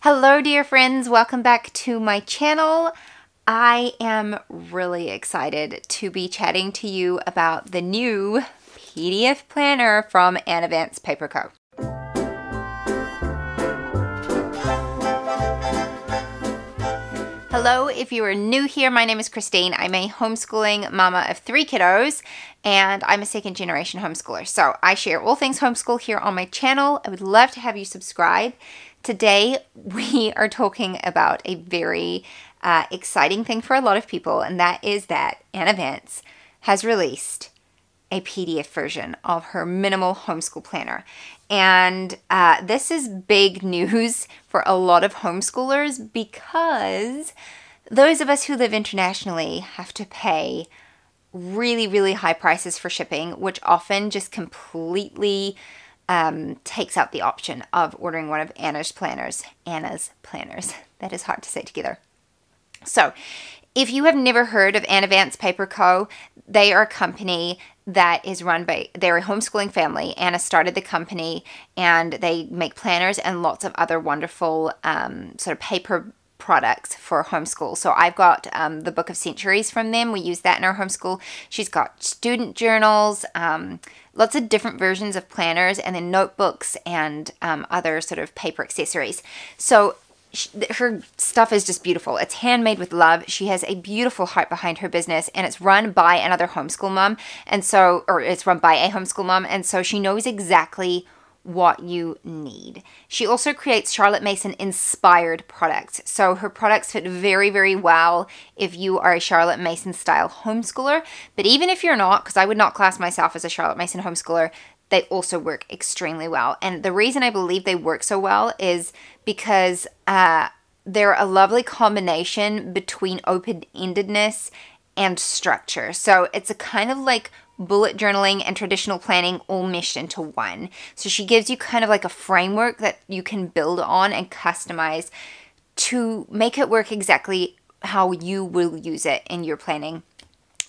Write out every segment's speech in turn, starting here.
Hello dear friends, welcome back to my channel. I am really excited to be chatting to you about the new PDF planner from Anna Vance Paper Co. Hello, if you are new here, my name is Christine. I'm a homeschooling mama of 3 kiddos and I'm a second generation homeschooler. So I share all things homeschool here on my channel. I would love to have you subscribe. Today we are talking about a very exciting thing for a lot of people, and that is that Anna Vance has released a PDF version of her minimal homeschool planner. And this is big news for a lot of homeschoolers because those of us who live internationally have to pay really high prices for shipping, which often just completely takes out the option of ordering one of Anna's planners. That is hard to say together. So if you have never heard of Anna Vance Paper Co., they are a company that is run by, they're a homeschooling family. Anna started the company and they make planners and lots of other wonderful sort of paper products for homeschool. So I've got the Book of Centuries from them. We use that in our homeschool. She's got student journals, lots of different versions of planners, and then notebooks and other sort of paper accessories. So her stuff is just beautiful. It's handmade with love. She has a beautiful heart behind her business, and it's run by another homeschool mom. And so, or it's run by a homeschool mom. And so she knows exactly what you need. She also creates Charlotte Mason inspired products. So her products fit very well if you are a Charlotte Mason style homeschooler. But even if you're not, because I would not class myself as a Charlotte Mason homeschooler, they also work extremely well. And the reason I believe they work so well is because they're a lovely combination between open-endedness and structure. So it's a kind of like bullet journaling and traditional planning all meshed into one. So she gives you kind of like a framework that you can build on and customize to make it work exactly how you will use it in your planning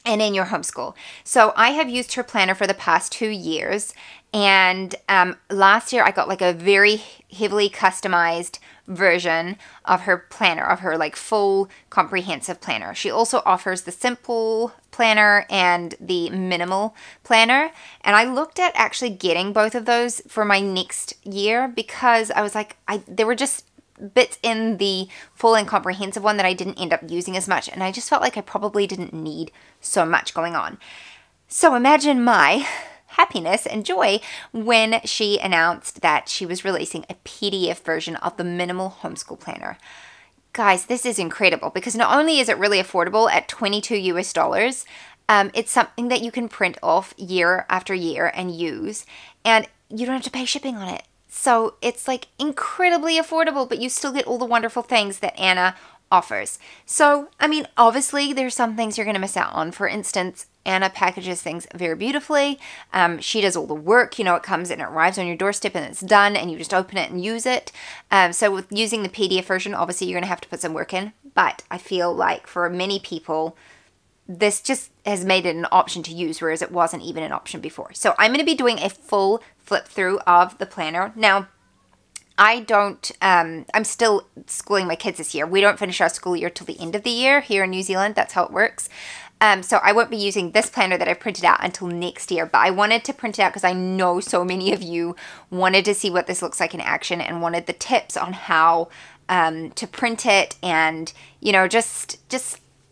and in your homeschool. So I have used her planner for the past 2 years, and last year I got like a very heavily customized version of her planner, of her like full comprehensive planner. She also offers the simple planner and the minimal planner, and I looked at actually getting both of those for my next year because I was like, there were just bits in the full and comprehensive one that I didn't end up using as much, and I just felt like I probably didn't need so much going on. So imagine my happiness and joy when she announced that she was releasing a PDF version of the minimal homeschool planner. Guys, this is incredible because not only is it really affordable at $22 US, it's something that you can print off year after year and use, and you don't have to pay shipping on it. So it's like incredibly affordable, but you still get all the wonderful things that Anna offers. So, I mean, obviously there's some things you're going to miss out on. For instance, Anna packages things very beautifully. She does all the work. You know, it comes and it arrives on your doorstep and it's done and you just open it and use it. So with using the PDF version, obviously you're going to have to put some work in. But I feel like for many people, this just has made it an option to use, whereas it wasn't even an option before. So I'm going to be doing a full flip through of the planner. Now, I'm still schooling my kids this year. We don't finish our school year till the end of the year here in New Zealand. That's how it works. So I won't be using this planner that I printed out until next year, but I wanted to print it out because I know so many of you wanted to see what this looks like in action and wanted the tips on how to print it and, you know, just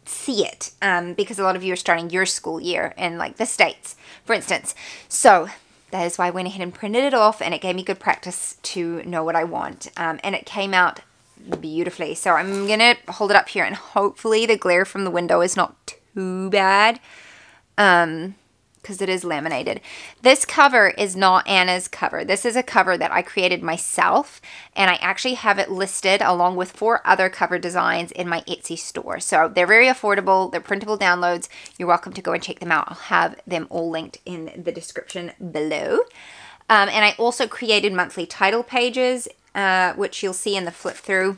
see it because a lot of you are starting your school year in like the States, for instance. So that is why I went ahead and printed it off, and it gave me good practice to know what I want. And it came out beautifully. So I'm going to hold it up here, and hopefully the glare from the window is not too bad because it is laminated. This cover is not Anna's cover. This is a cover that I created myself, and I actually have it listed along with 4 other cover designs in my Etsy store. So they're very affordable. They're printable downloads. You're welcome to go and check them out. I'll have them all linked in the description below. And I also created monthly title pages, which you'll see in the flip through.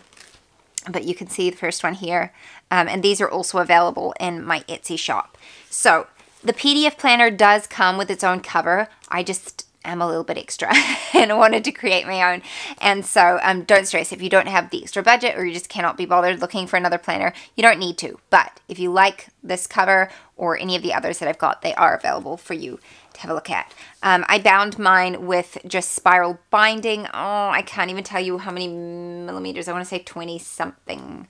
But you can see the first one here. And these are also available in my Etsy shop. So the PDF planner does come with its own cover. I just am a little bit extra and wanted to create my own. And so don't stress if you don't have the extra budget or you just cannot be bothered looking for another planner. You don't need to, but if you like this cover or any of the others that I've got, they are available for you to have a look at. I bound mine with just spiral binding. Oh, I can't even tell you how many millimeters. I want to say 20 something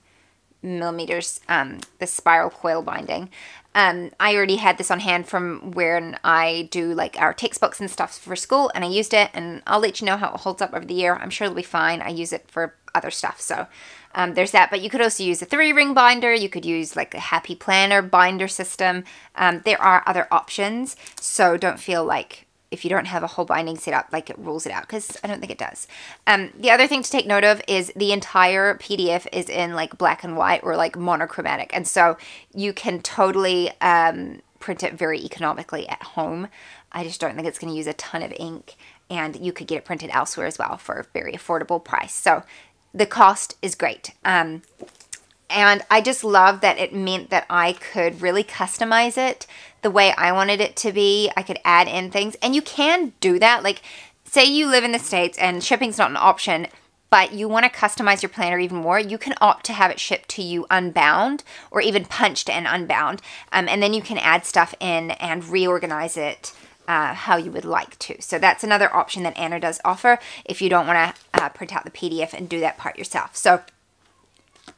millimeters, the spiral coil binding. I already had this on hand from when I do like our textbooks and stuff for school, and I used it, and I'll let you know how it holds up over the year. I'm sure it'll be fine. I use it for other stuff, so there's that. But you could also use a 3-ring binder. You could use like a Happy Planner binder system. There are other options, so don't feel like if you don't have a whole binding set up, like it rules it out, because I don't think it does. The other thing to take note of is the entire PDF is in like black and white or like monochromatic, and so you can totally print it very economically at home. I just don't think it's going to use a ton of ink, and you could get it printed elsewhere as well for a very affordable price. So the cost is great. And I just love that it meant that I could really customize it the way I wanted it to be. I could add in things, and you can do that. Like, say you live in the States and shipping's not an option, but you want to customize your planner even more. You can opt to have it shipped to you unbound or even punched and unbound, and then you can add stuff in and reorganize it how you would like to. So that's another option that Anna does offer if you don't want to print out the PDF and do that part yourself. So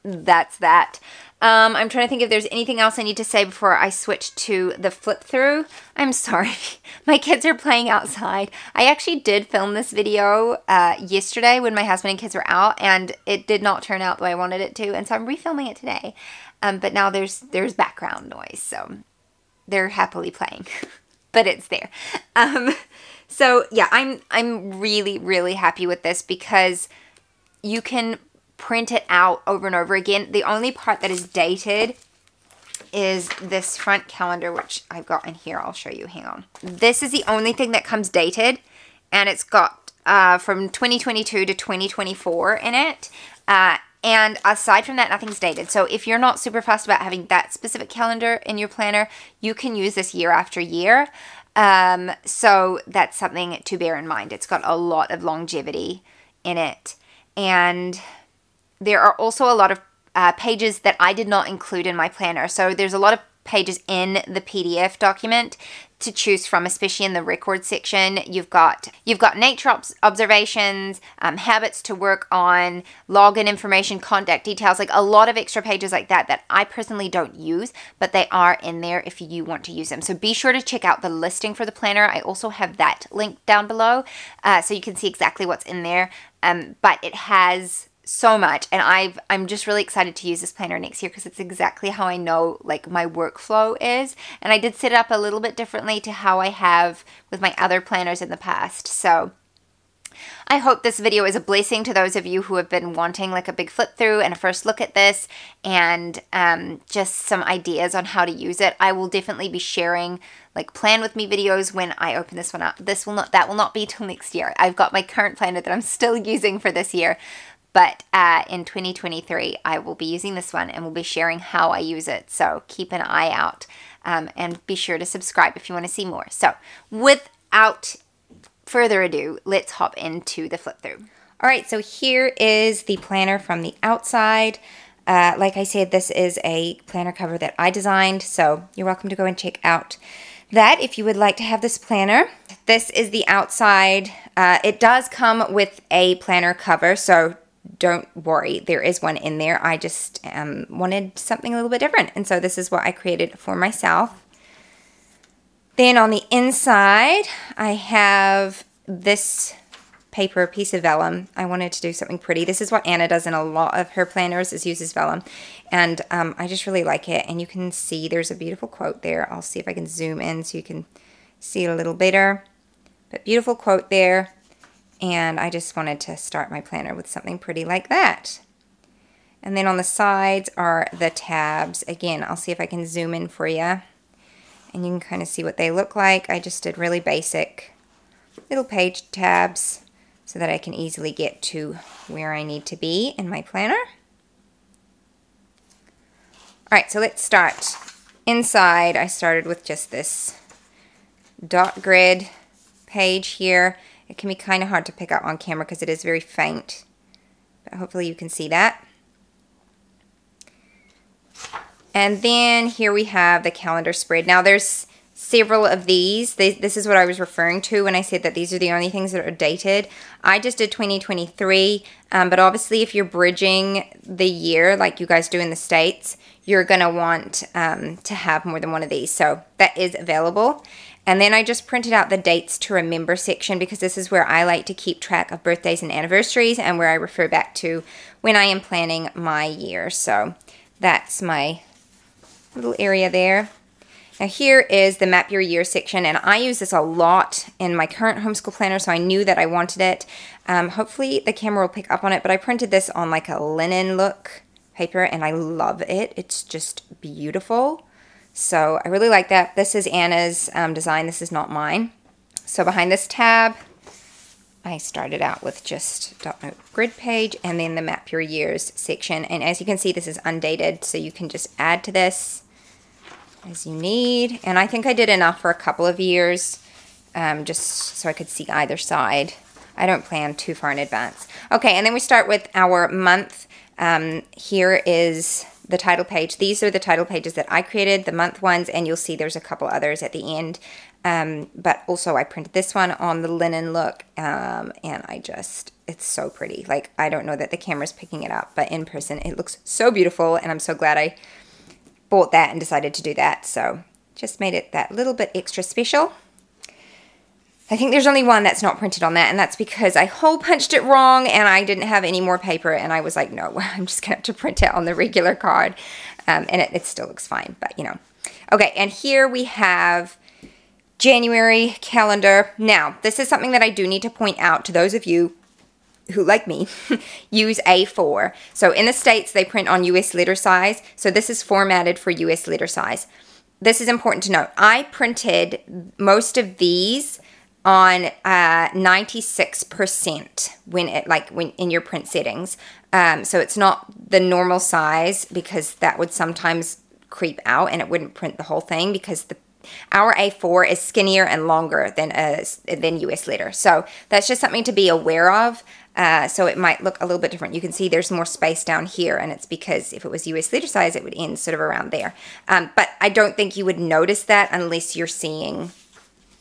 that's that. I'm trying to think if there's anything else I need to say before I switch to the flip through. I'm sorry. My kids are playing outside. I actually did film this video yesterday when my husband and kids were out, and it did not turn out the way I wanted it to, and so I'm refilming it today. But now there's background noise, so they're happily playing. But it's there. So yeah, I'm really, really happy with this because you can print it out over and over again. The only part that is dated is this front calendar, which I've got in here. I'll show you. Hang on. This is the only thing that comes dated, and it's got from 2022 to 2024 in it. And aside from that, nothing's dated. So if you're not super fussed about having that specific calendar in your planner, you can use this year after year. So that's something to bear in mind. It's got a lot of longevity in it. And there are also a lot of pages that I did not include in my planner. So there's a lot of pages in the PDF document to choose from, especially in the record section. You've got nature observations, habits to work on, login information, contact details, like a lot of extra pages like that I personally don't use, but they are in there if you want to use them. So be sure to check out the listing for the planner. I also have that linked down below, so you can see exactly what's in there. But it has so much, and I'm just really excited to use this planner next year because it's exactly how I know like my workflow is, and I did set it up a little bit differently to how I have with my other planners in the past. So I hope this video is a blessing to those of you who have been wanting like a big flip through and a first look at this, and just some ideas on how to use it. I will definitely be sharing like plan with me videos when I open this one up. That will not be till next year. I've got my current planner that I'm still using for this year. But in 2023, I will be using this one and we'll be sharing how I use it. So keep an eye out, and be sure to subscribe if you want to see more. So without further ado, let's hop into the flip through. All right, so here is the planner from the outside. Like I said, this is a planner cover that I designed, so you're welcome to go and check out that if you would like to have this planner. This is the outside. It does come with a planner cover, so don't worry, there is one in there. I just wanted something a little bit different, and so this is what I created for myself. Then on the inside, I have this paper, piece of vellum. I wanted to do something pretty. This is what Anna does in a lot of her planners, is uses vellum, and I just really like it. And you can see there's a beautiful quote there. I'll see if I can zoom in so you can see it a little better, but beautiful quote there. And I just wanted to start my planner with something pretty like that. And then on the sides are the tabs. Again, I'll see if I can zoom in for you, and you can kind of see what they look like. I just did really basic little page tabs so that I can easily get to where I need to be in my planner. Alright, so let's start. Inside, I started with just this dot grid page here. It can be kind of hard to pick up on camera because it is very faint, but hopefully you can see that. And then here we have the calendar spread. Now there's several of these. This is what I was referring to when I said that these are the only things that are dated. I just did 2023, but obviously if you're bridging the year like you guys do in the States, you're going to want to have more than one of these. So that is available. And then I just printed out the dates to remember section because this is where I like to keep track of birthdays and anniversaries and where I refer back to when I am planning my year. So that's my little area there. Now here is the Map Your Year section, and I use this a lot in my current homeschool planner, so I knew that I wanted it. Hopefully the camera will pick up on it, but I printed this on like a linen look paper, and I love it. It's just beautiful. So I really like that. This is Anna's design. This is not mine. So behind this tab, I started out with just dot note grid page and then the Map Your Years section. And as you can see, this is undated, so you can just add to this as you need. And I think I did enough for a couple of years, just so I could see either side. I don't plan too far in advance. Okay, and then we start with our month. Here is the title page. These are the title pages that I created, the month ones, and you'll see there's a couple others at the end. But also I printed this one on the linen look, and it's so pretty. Like, I don't know that the camera's picking it up, but in person it looks so beautiful, and I'm so glad I bought that and decided to do that. So just made it that little bit extra special. I think there's only one that's not printed on that, and that's because I hole punched it wrong and I didn't have any more paper, and I was like, no, I'm just gonna have to print it on the regular card. And it still looks fine, but you know. Okay, and here we have January calendar. Now, this is something that I do need to point out to those of you who, like me, use A4. So in the States, they print on US letter size. So this is formatted for US letter size. This is important to note. I printed most of these on 96% when in your print settings. So it's not the normal size because that would sometimes creep out and it wouldn't print the whole thing because our A4 is skinnier and longer than US letter. So that's just something to be aware of. So it might look a little bit different. You can see there's more space down here, and it's because if it was US letter size, it would end sort of around there. But I don't think you would notice that unless you're seeing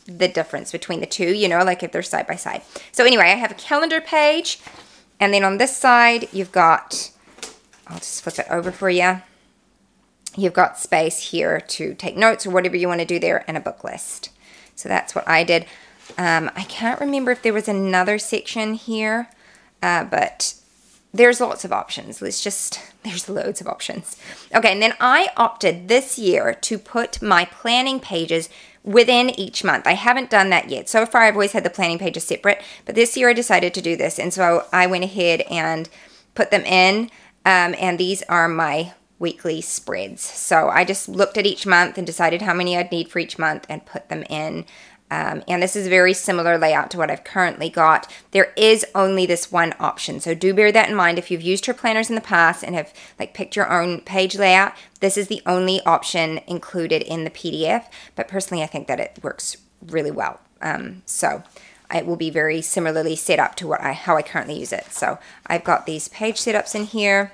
the difference between the two, you know, like if they're side by side. So anyway, I have a calendar page, and then on this side, you've got, I'll just flip it over for you. You've got space here to take notes or whatever you want to do there, and a book list. So that's what I did. I can't remember if there was another section here, but there's lots of options. There's loads of options. Okay, and then I opted this year to put my planning pages within each month. I haven't done that yet. So far, I've always had the planning pages separate, but this year I decided to do this, and so I went ahead and put them in, and these are my weekly spreads. So I just looked at each month and decided how many I'd need for each month and put them in. And this is a very similar layout to what I've currently got. There is only this one option, so do bear that in mind. If you've used your planners in the past and have picked your own page layout, this is the only option included in the PDF. But personally, I think that it works really well. So it will be very similarly set up to how I currently use it. So I've got these page setups in here,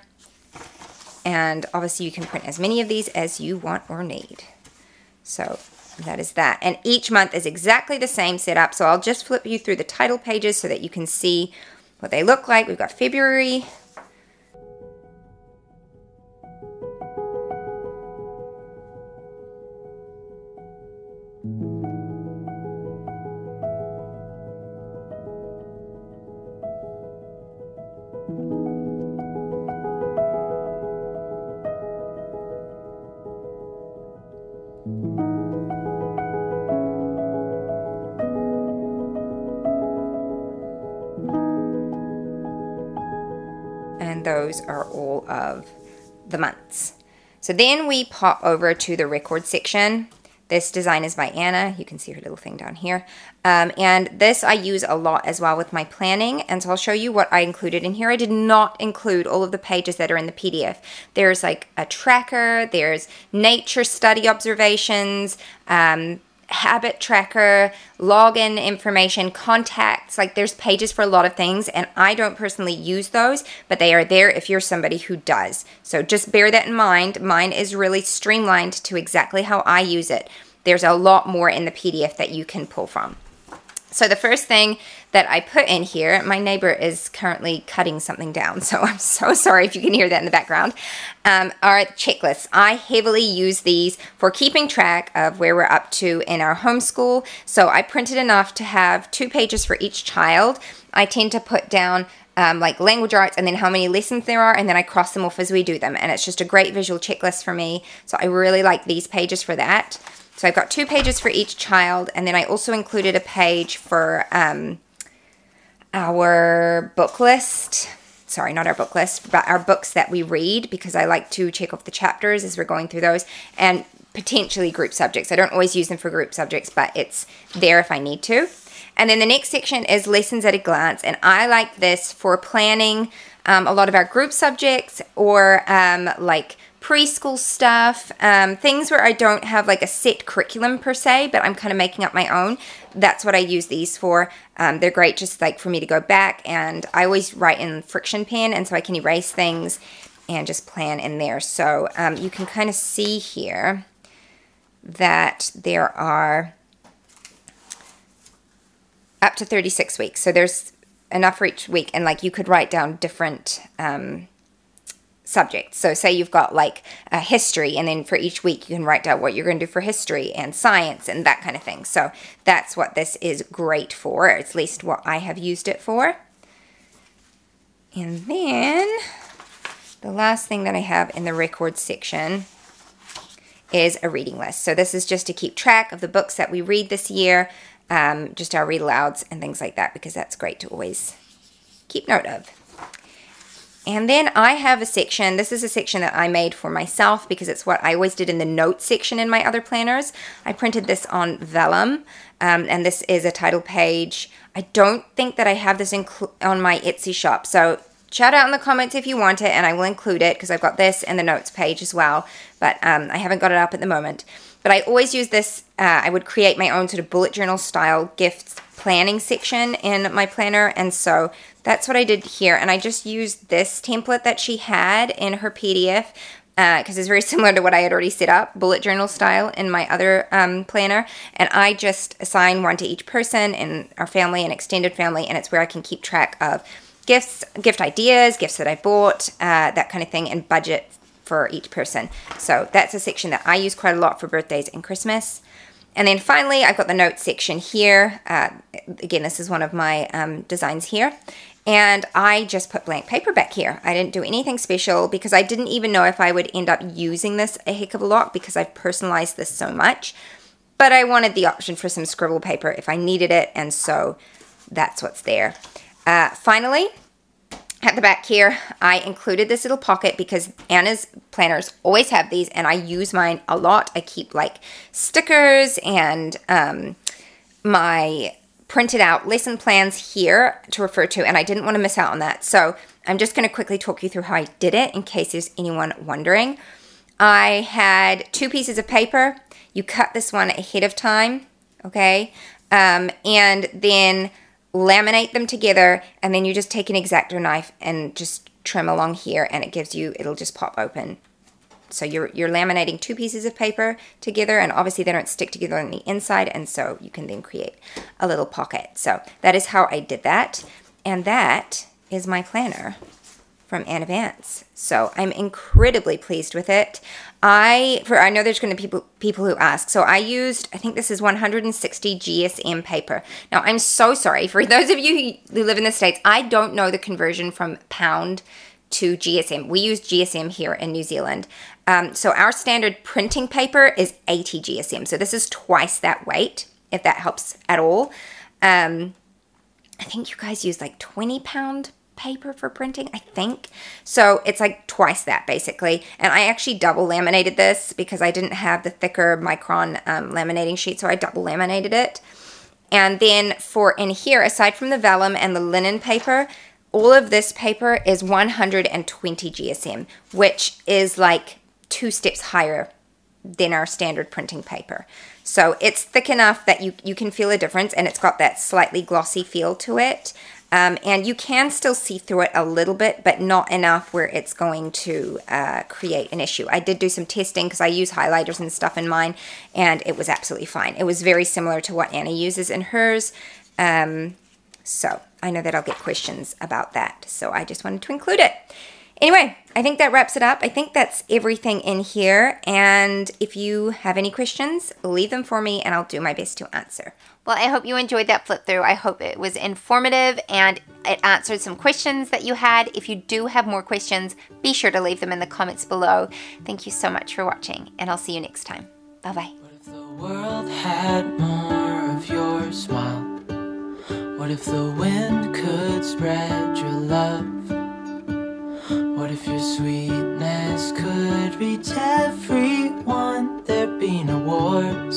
and obviously you can print as many of these as you want or need. So that is that. And each month is exactly the same setup. So I'll just flip you through the title pages so that you can see what they look like. We've got February. And those are all of the months. So then we pop over to the record section. This design is by Anna. You can see her little thing down here. And this I use a lot as well with my planning. And so I'll show you what I included in here. I did not include all of the pages that are in the PDF. There's like a tracker, there's nature study observations, habit tracker, login information, contacts. Like there's pages for a lot of things, and I don't personally use those, but they are there if you're somebody who does. So just bear that in mind. Mine is really streamlined to exactly how I use it. There's a lot more in the PDF that you can pull from. So the first thing that I put in here, my neighbor is currently cutting something down, so I'm so sorry if you can hear that in the background, are checklists. I heavily use these for keeping track of where we're up to in our homeschool. So I printed enough to have 2 pages for each child. I tend to put down like language arts and then how many lessons there are, and then I cross them off as we do them. And it's just a great visual checklist for me. So I really like these pages for that. So I've got 2 pages for each child, and then I also included a page for our book list. Sorry, not our book list, but our books that we read, because I like to check off the chapters as we're going through those, and potentially group subjects. I don't always use them for group subjects, but it's there if I need to. And then the next section is lessons at a glance, and I like this for planning a lot of our group subjects, or like preschool stuff, things where I don't have like a set curriculum per se, but I'm kind of making up my own. That's what I use these for. They're great just like for me to go back, and I always write in friction pen, and so I can erase things and just plan in there. So you can kind of see here that there are up to 36 weeks. So there's enough for each week, and like you could write down different subjects. So say you've got like history, and then for each week you can write down what you're going to do for history and science and that kind of thing. So that's what this is great for, or at least what I have used it for. And then the last thing that I have in the records section is a reading list. So this is just to keep track of the books that we read this year, just our read alouds and things like that, because that's great to always keep note of. And then I have a section, this is a section that I made for myself because it's what I always did in the notes section in my other planners. I printed this on vellum, and this is a title page. I don't think that I have this on my Etsy shop, so shout out in the comments if you want it, and I will include it because I've got this and the notes page as well, but I haven't got it up at the moment. But I always use this, I would create my own sort of bullet journal style gifts planning section in my planner, and so that's what I did here. And I just used this template that she had in her PDF because it's very similar to what I had already set up, bullet journal style, in my other planner. And I just assign one to each person in our family and extended family, and it's where I can keep track of gifts, gift ideas, gifts that I bought, that kind of thing, and budget for each person. So that's a section that I use quite a lot for birthdays and Christmas. And then finally, I've got the notes section here. Again, this is one of my designs here. And I just put blank paper back here. I didn't do anything special because I didn't even know if I would end up using this a heck of a lot because I've personalized this so much. But I wanted the option for some scribble paper if I needed it, and so that's what's there. Finally, at the back here, I included this little pocket because Anna's planners always have these, and I use mine a lot. I keep like stickers and my printed out lesson plans here to refer to, and I didn't want to miss out on that. So I'm just going to quickly talk you through how I did it in case there's anyone wondering. I had 2 pieces of paper. You cut this one ahead of time, okay? And then laminate them together, and then you just take an X-Acto knife and just trim along here, and it gives you, it'll just pop open. So you're laminating 2 pieces of paper together, and obviously they don't stick together on the inside, and so you can then create a little pocket. So that is how I did that, and that is my planner from Anna Vance. So I'm incredibly pleased with it. I know there's going to be people who ask. So I used, I think this is 160 GSM paper. Now I'm so sorry for those of you who live in the States. I don't know the conversion from pound to GSM. We use GSM here in New Zealand. So our standard printing paper is 80 GSM. So this is twice that weight, if that helps at all. I think you guys use like 20-pound paper for printing, I think. So it's like twice that basically. And I actually double laminated this because I didn't have the thicker micron laminating sheet, so I double laminated it. And then for in here, aside from the vellum and the linen paper, all of this paper is 120 GSM, which is like 2 steps higher than our standard printing paper. So it's thick enough that you can feel a difference, and it's got that slightly glossy feel to it. And you can still see through it a little bit, but not enough where it's going to create an issue. I did do some testing because I use highlighters and stuff in mine, and it was absolutely fine. It was very similar to what Anna uses in hers. So I know that I'll get questions about that, so I just wanted to include it. Anyway, I think that wraps it up. I think that's everything in here, and if you have any questions, leave them for me and I'll do my best to answer. Well, I hope you enjoyed that flip through. I hope it was informative and it answered some questions that you had. If you do have more questions, be sure to leave them in the comments below. Thank you so much for watching, and I'll see you next time. Bye-bye. What if the world had more of your smile? What if the wind could spread your love? What if your sweetness could reach everyone? There'd be no war.